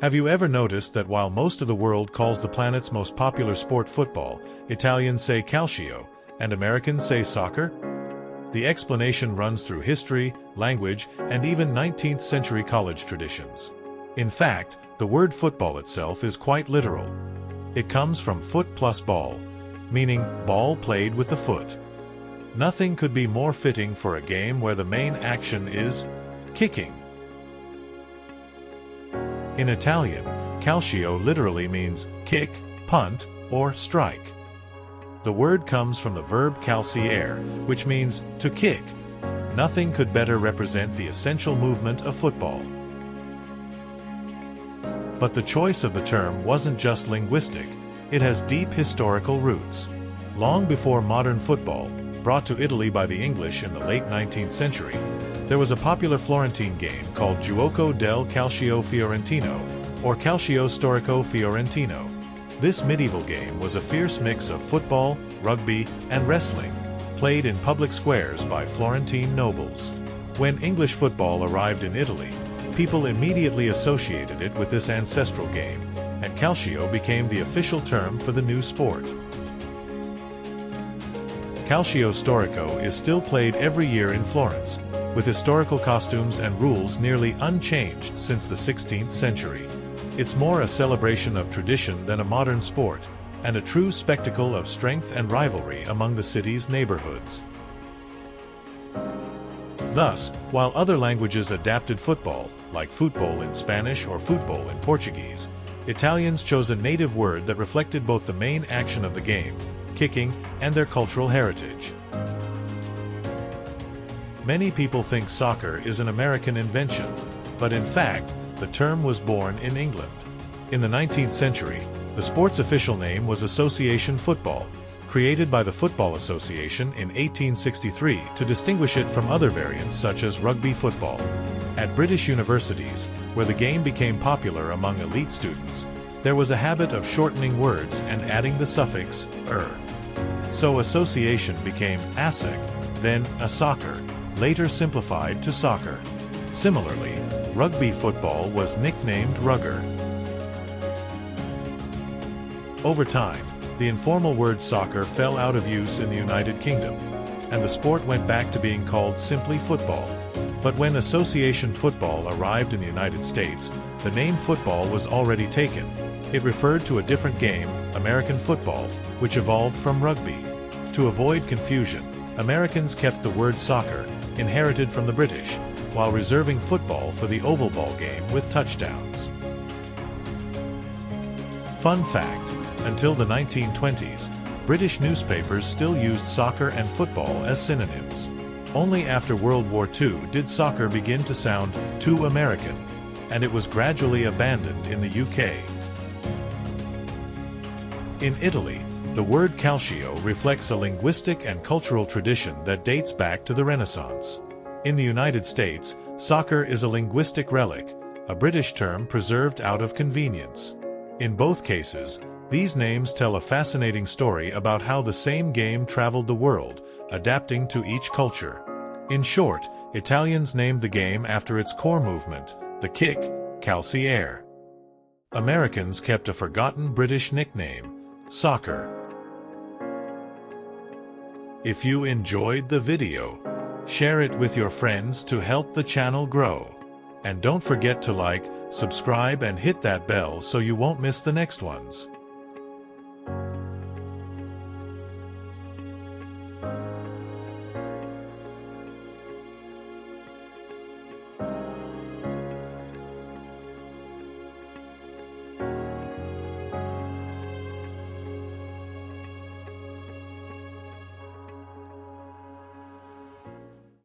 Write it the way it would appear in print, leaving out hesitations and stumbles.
Have you ever noticed that while most of the world calls the planet's most popular sport football, Italians say calcio, and Americans say soccer? The explanation runs through history, language, and even 19th century college traditions. In fact, the word football itself is quite literal. It comes from foot plus ball, meaning ball played with the foot. Nothing could be more fitting for a game where the main action is kicking. In Italian, calcio literally means kick, punt, or strike. The word comes from the verb calciare, which means to kick. Nothing could better represent the essential movement of football. But the choice of the term wasn't just linguistic, it has deep historical roots. Long before modern football, brought to Italy by the English in the late 19th century, there was a popular Florentine game called Giuoco del Calcio Fiorentino, or Calcio Storico Fiorentino. This medieval game was a fierce mix of football, rugby, and wrestling, played in public squares by Florentine nobles. When English football arrived in Italy, people immediately associated it with this ancestral game, and calcio became the official term for the new sport. Calcio Storico is still played every year in Florence, with historical costumes and rules nearly unchanged since the 16th century. It's more a celebration of tradition than a modern sport, and a true spectacle of strength and rivalry among the city's neighborhoods. Thus, while other languages adapted football, like football in Spanish or football in Portuguese, Italians chose a native word that reflected both the main action of the game, kicking, and their cultural heritage. Many people think soccer is an American invention, but in fact, the term was born in England. In the 19th century, the sport's official name was Association Football, created by the Football Association in 1863 to distinguish it from other variants such as rugby football. At British universities, where the game became popular among elite students, there was a habit of shortening words and adding the suffix "er." So association became ASSEC, then a soccer, later simplified to soccer. Similarly, rugby football was nicknamed rugger. Over time, the informal word soccer fell out of use in the United Kingdom, and the sport went back to being called simply football. But when association football arrived in the United States, the name football was already taken. It referred to a different game, American football, which evolved from rugby. To avoid confusion, Americans kept the word soccer, inherited from the British, while reserving football for the oval ball game with touchdowns. Fun fact: until the 1920s, British newspapers still used soccer and football as synonyms. Only after World War II did soccer begin to sound too American, and it was gradually abandoned in the UK. In Italy, the word calcio reflects a linguistic and cultural tradition that dates back to the Renaissance. In the United States, soccer is a linguistic relic, a British term preserved out of convenience. In both cases, these names tell a fascinating story about how the same game traveled the world, adapting to each culture. In short, Italians named the game after its core movement, the kick, calciare. Americans kept a forgotten British nickname, soccer. If you enjoyed the video, share it with your friends to help the channel grow. And don't forget to like, subscribe and hit that bell so you won't miss the next ones.